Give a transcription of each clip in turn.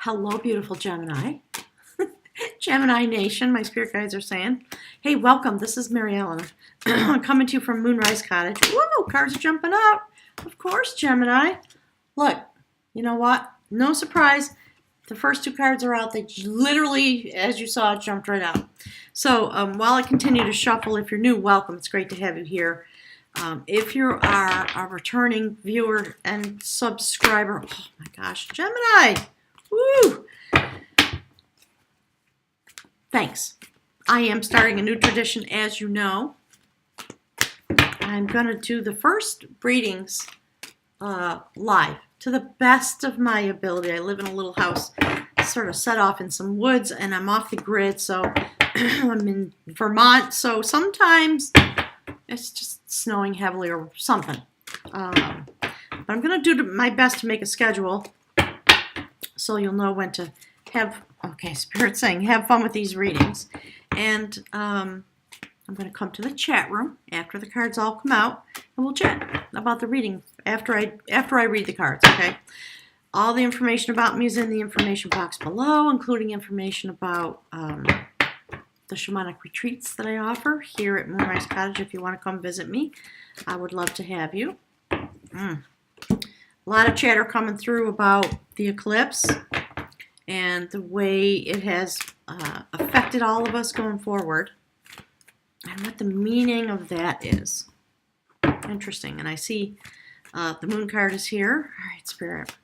Hello, beautiful Gemini. Gemini Nation, my spirit guides are saying. Hey, welcome. This is Mary Ellen. Coming to you from Moonrise Cottage. Whoa, cards are jumping out. Of course, Gemini. Look, you know what? No surprise. The first two cards are out. They literally, as you saw, jumped right out. So while I continue to shuffle, if you're new, welcome. It's great to have you here. If you are a returning viewer and subscriber, oh my gosh, Gemini. Woo! Thanks. I am starting a new tradition, as you know. I'm going to do the first readings live to the best of my ability. I live in a little house sort of set off in some woods, and I'm off the grid, so I'm in Vermont, so sometimes it's just snowing heavily or something. But I'm going to do my best to make a schedule so you'll know when to have, okay, Spirit's saying, have fun with these readings. And I'm going to come to the chat room after the cards all come out, and we'll chat about the reading after I read the cards, okay? All the information about me is in the information box below, including information about the shamanic retreats that I offer here at Moonrise Cottage. If you want to come visit me, I would love to have you. A lot of chatter coming through about the eclipse and the way it has affected all of us going forward and what the meaning of that is. Interesting. And I see the moon card is here. All right, Spirit.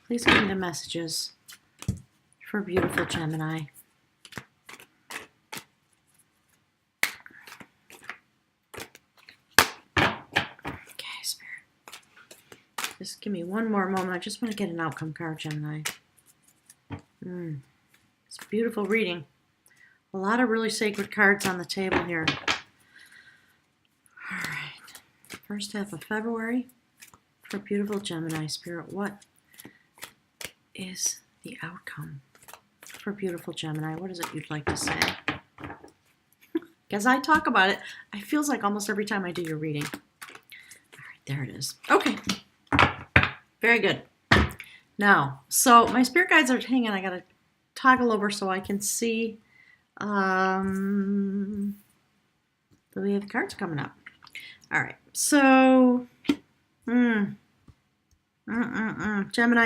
Please give me the messages for beautiful Gemini. Just give me one more moment. I just want to get an outcome card, Gemini. It's a beautiful reading. A lot of really sacred cards on the table here. All right. First half of February for beautiful Gemini. Spirit, what is the outcome for beautiful Gemini? What is it you'd like to say? As I talk about it, it feels like almost every time I do your reading. All right, there it is. Okay. Very good. Now, so my spirit guides are hanging. I got to toggle over so I can see the way the cards coming up. All right. So, Gemini,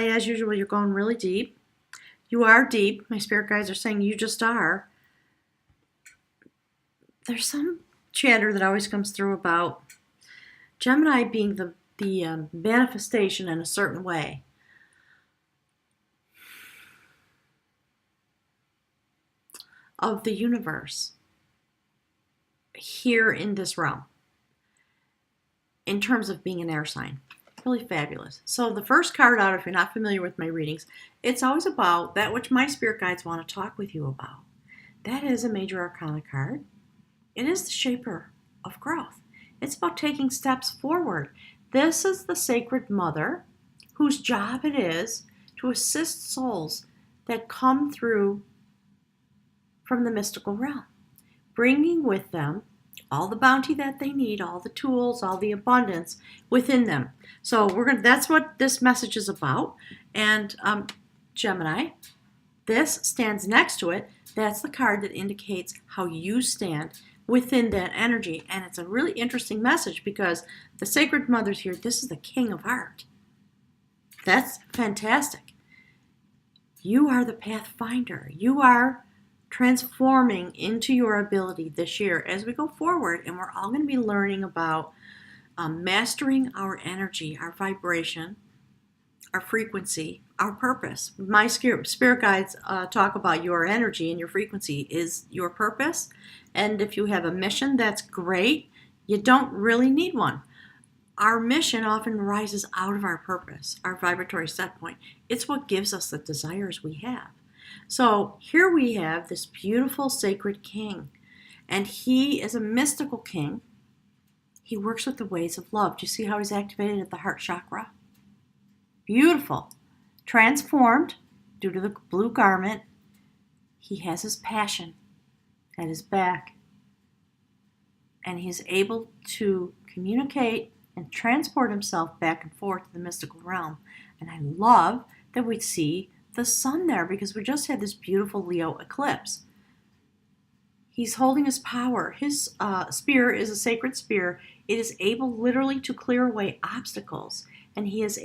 as usual, you're going really deep. You are deep. My spirit guides are saying you just are. There's some chatter that always comes through about Gemini being the manifestation in a certain way of the universe here in this realm in terms of being an air sign. Really fabulous. So the first card out, if you're not familiar with my readings, it's always about that which my spirit guides want to talk with you about. That is a major arcana card. It is the shaper of growth. It's about taking steps forward. This is the sacred mother whose job it is to assist souls that come through from the mystical realm, bringing with them all the bounty that they need, all the tools, all the abundance within them. So that's what this message is about. And Gemini, this stands next to it. That's the card that indicates how you stand within that energy. And it's a really interesting message because the sacred mother's here. This is the king of heart. That's fantastic. You are the pathfinder. You are transforming into your ability this year as we go forward, and we're all going to be learning about mastering our energy, our vibration, our frequency, our purpose. My spirit guides talk about your energy, and your frequency is your purpose. And if you have a mission, that's great. You don't really need one. Our mission often rises out of our purpose, our vibratory set point. It's what gives us the desires we have. So here we have this beautiful sacred king, and he is a mystical king. He works with the ways of love. Do you see how he's activated at the heart chakra? Beautiful. Transformed due to the blue garment. He has his passion at his back, and he's able to communicate and transport himself back and forth to the mystical realm. And I love that we'd see the sun there, because we just had this beautiful Leo eclipse. He's holding his power. His spear is a sacred spear. It is able literally to clear away obstacles, and he has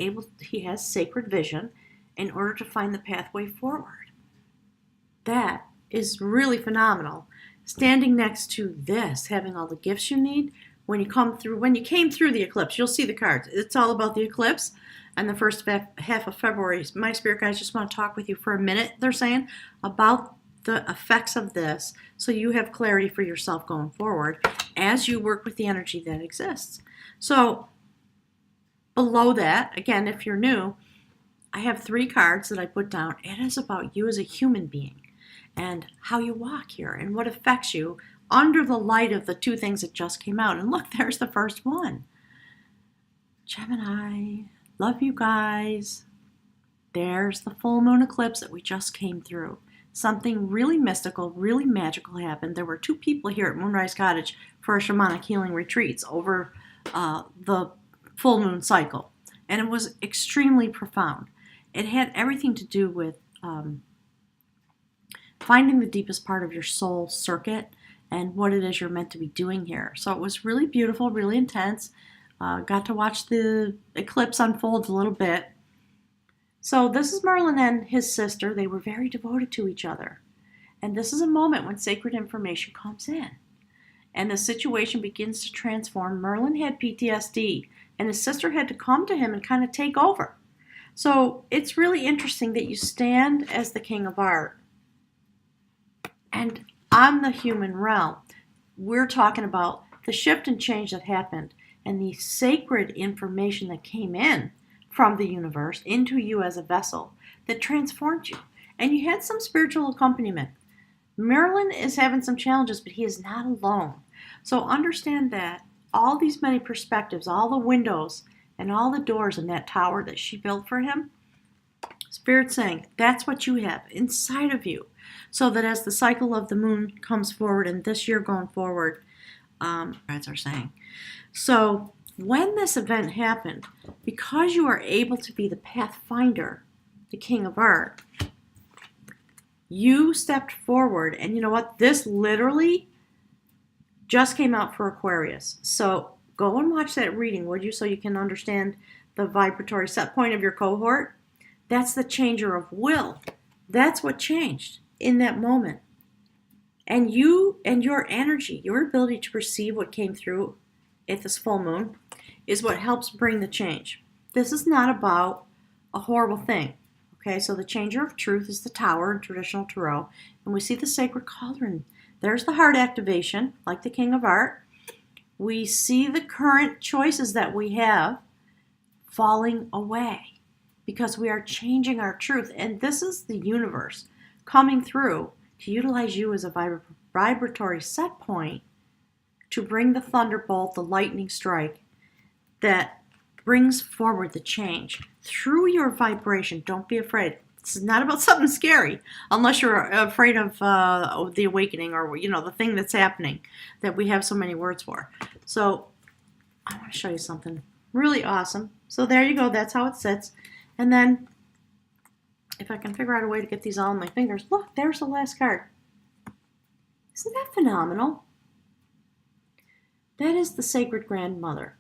sacred vision in order to find the pathway forward. That is really phenomenal. Standing next to this, having all the gifts you need, when you came through the eclipse, you'll see the cards. It's all about the eclipse and the first half of February. My spirit guides just want to talk with you for a minute, they're saying, about the effects of this, so you have clarity for yourself going forward as you work with the energy that exists. So below that, again, if you're new, I have 3 cards that I put down. It is about you as a human being and how you walk here and what affects you under the light of the 2 things that just came out. And look, there's the first one. Gemini, love you guys. There's the full moon eclipse that we just came through. Something really mystical, really magical happened. There were 2 people here at Moonrise Cottage for a shamanic healing retreats over the full moon cycle. And it was extremely profound. It had everything to do with finding the deepest part of your soul circuit and what it is you're meant to be doing here. So it was really beautiful, really intense. Got to watch the eclipse unfold a little bit. So this is Merlin and his sister. They were very devoted to each other. And this is a moment when sacred information comes in. And the situation begins to transform. Merlin had PTSD, and his sister had to come to him and kind of take over. So it's really interesting that you stand as the king of art. And on the human realm, we're talking about the shift and change that happened and the sacred information that came in from the universe into you as a vessel that transformed you. And you had some spiritual accompaniment. Merlin is having some challenges, but he is not alone. So understand that all these many perspectives, all the windows and all the doors in that tower that she built for him, Spirit's saying that's what you have inside of you. So that as the cycle of the moon comes forward and this year going forward, guides are saying. So when this event happened, because you are able to be the pathfinder, the king of art, you stepped forward. And you know what? This literally just came out for Aquarius. So go and watch that reading, would you? So you can understand the vibratory set point of your cohort. That's the changer of will. That's what changed in that moment. And you and your energy, your ability to perceive what came through at this full moon is what helps bring the change. This is not about a horrible thing. Okay, so the changer of truth is the tower in traditional tarot. And we see the sacred cauldron. There's the heart activation, like the king of art. We see the current choices that we have falling away because we are changing our truth. And this is the universe coming through to utilize you as a vibratory set point to bring the thunderbolt, the lightning strike that brings forward the change through your vibration. Don't be afraid. This is not about something scary, unless you're afraid of the awakening or, the thing that's happening that we have so many words for. So I want to show you something really awesome. So there you go. That's how it sits. And then if I can figure out a way to get these all on my fingers, look, there's the last card. Isn't that phenomenal? That is the Sacred Grandmother.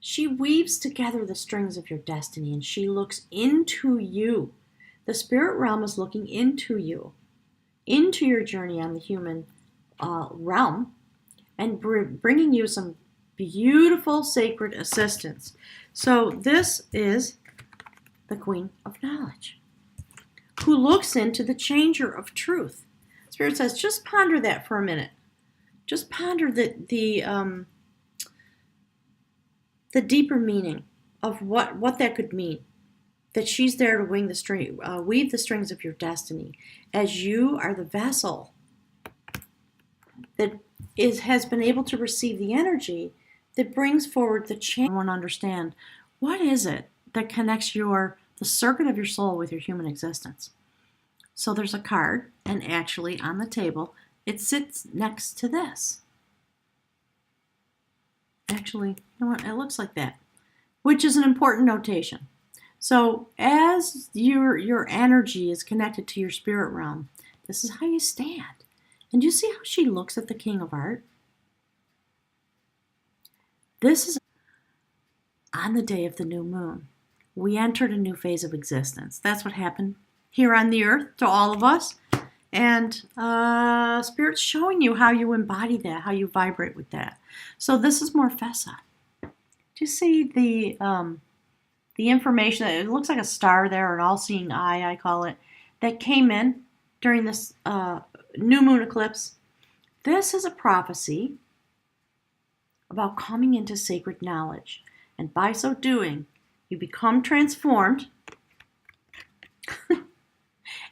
She weaves together the strings of your destiny, and she looks into you. The spirit realm is looking into you, into your journey on the human realm, and bringing you some beautiful sacred assistance. So this is the Queen of Knowledge, who looks into the changer of truth. Spirit says, just ponder that for a minute. Just ponder the deeper meaning of what that could mean. That she's there to weave the strings of your destiny, as you are the vessel that has been able to receive the energy that brings forward the change. I want to understand, what is it that connects the circuit of your soul with your human existence? So there's a card, and actually on the table, it sits next to this. Actually, you know what? It looks like that, which is an important notation. So as your energy is connected to your spirit realm, this is how you stand. And you see how she looks at the King of Art? This is on the day of the new moon. We entered a new phase of existence. That's what happened here on the earth to all of us. And Spirit's showing you how you embody that, how you vibrate with that. So this is more Fessa. Do you see the information? It looks like a star there, an all-seeing eye, I call it, that came in during this new moon eclipse. This is a prophecy about coming into sacred knowledge. And by so doing, you become transformed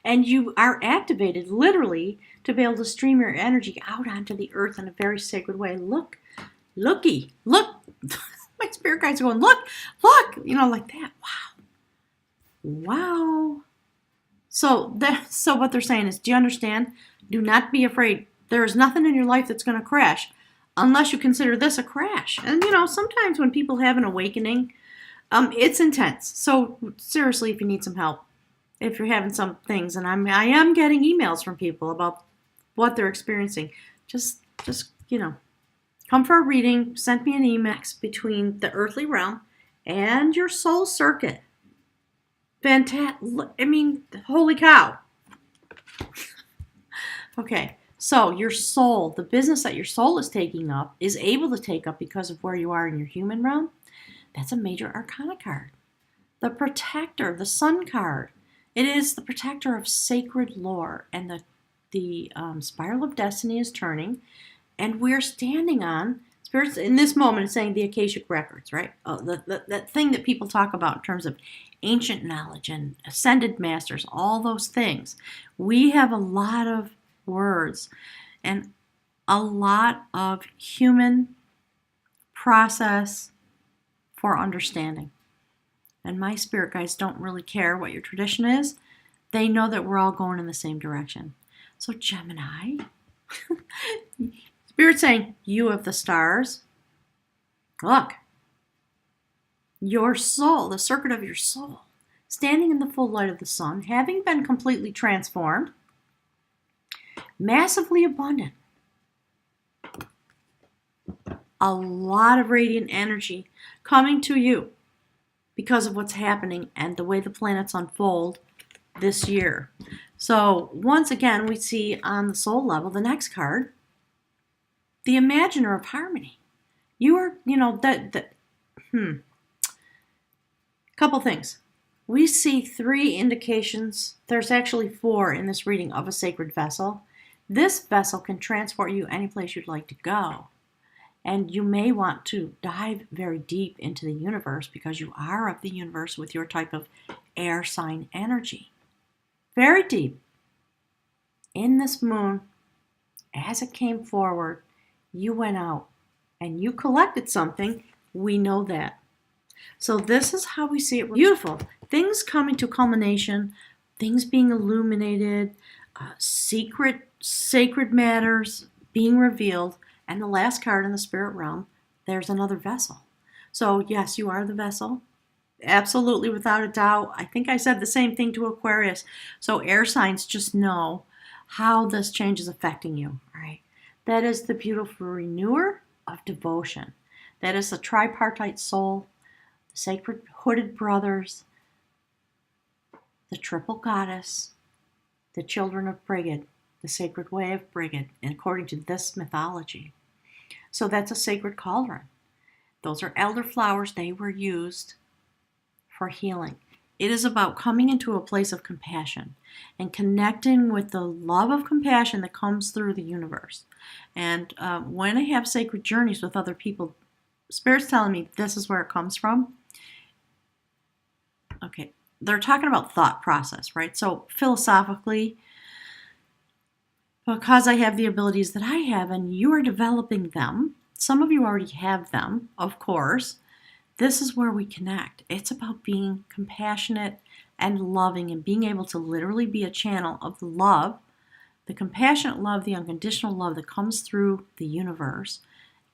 and you are activated literally to be able to stream your energy out onto the earth in a very sacred way. Look. My spirit guides are going, look, like that. Wow. So what they're saying is, do you understand? Do not be afraid. There is nothing in your life that's going to crash unless you consider this a crash. And, sometimes when people have an awakening, it's intense. So seriously, if you need some help, if you're having some things, and I am getting emails from people about what they're experiencing, just come for a reading, send me an email between the earthly realm and your soul circuit. Fantastic. Holy cow. Okay, so your soul, the business that your soul is taking up, is able to take up because of where you are in your human realm. That's a major arcana card. The protector, the sun card. It is the protector of sacred lore, and the spiral of destiny is turning, and we're standing on, spirits in this moment is saying the Akashic records, right? That thing that people talk about in terms of ancient knowledge and ascended masters, all those things. We have a lot of words and a lot of human process for understanding. And my spirit guides don't really care what your tradition is. They know that we're all going in the same direction. So Gemini, Spirit's saying, you have the stars. Look, your soul, the circuit of your soul, standing in the full light of the sun, having been completely transformed, massively abundant, a lot of radiant energy coming to you because of what's happening and the way the planets unfold this year. So once again, we see on the soul level, the next card, the imaginer of harmony. You are, couple things. We see 3 indications. There's actually 4 in this reading of a sacred vessel. This vessel can transport you any place you'd like to go. And you may want to dive very deep into the universe because you are of the universe with your type of air sign energy. Very deep. In this moon, as it came forward, you went out and you collected something. We know that. So this is how we see it. Beautiful. Things coming to culmination, things being illuminated, sacred matters being revealed. And the last card in the spirit realm, there's another vessel. So yes, you are the vessel. Absolutely, without a doubt. I think I said the same thing to Aquarius. So air signs, just know how this change is affecting you. All right. That is the beautiful renewer of devotion. That is the tripartite soul, the sacred hooded brothers, the triple goddess, the children of Brigid, the sacred way of Brigid, according to this mythology. So that's a sacred cauldron. Those are elderflowers. They were used for healing. It is about coming into a place of compassion and connecting with the love of compassion that comes through the universe. And when I have sacred journeys with other people, Spirit's telling me this is where it comes from. Okay, they're talking about thought process, right? So philosophically, because I have the abilities that I have and you are developing them, some of you already have them, of course, this is where we connect. It's about being compassionate and loving and being able to literally be a channel of love, the compassionate love, the unconditional love that comes through the universe,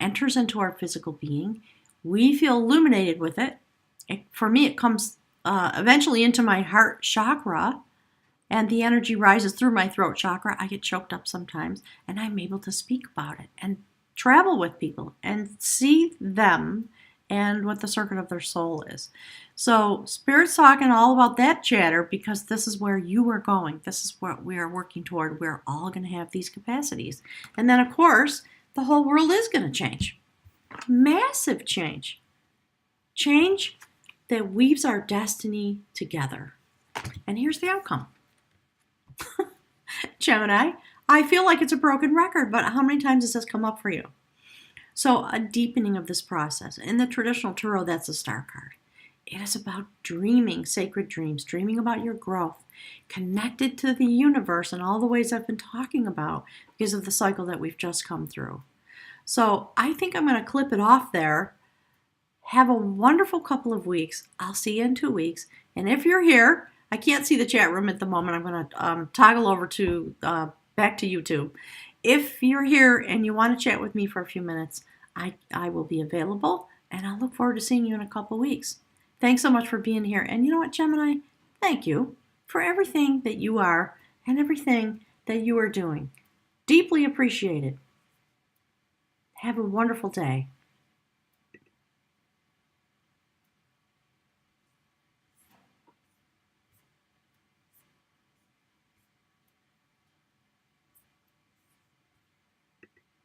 enters into our physical being. We feel illuminated with it. For me, it comes eventually into my heart chakra, and the energy rises through my throat chakra. I get choked up sometimes, and I'm able to speak about it and travel with people and see them and what the circuit of their soul is. So Spirit's talking all about that chatter because this is where you are going. This is what we are working toward. We're all going to have these capacities. And then, of course, the whole world is going to change. Massive change. Change that weaves our destiny together. And here's the outcome. Gemini, I feel like it's a broken record, but how many times has this come up for you? So a deepening of this process. In the traditional tarot, that's a star card. It is about dreaming sacred dreams, dreaming about your growth, connected to the universe in all the ways I've been talking about because of the cycle that we've just come through. So I think I'm going to clip it off there. Have a wonderful couple of weeks. I'll see you in 2 weeks. And if you're here, I can't see the chat room at the moment. I'm going to toggle over to back to YouTube. If you're here and you want to chat with me for a few minutes, I will be available, and I'll look forward to seeing you in a couple of weeks. Thanks so much for being here. And you know what, Gemini? Thank you for everything that you are and everything that you are doing. Deeply appreciated. Have a wonderful day.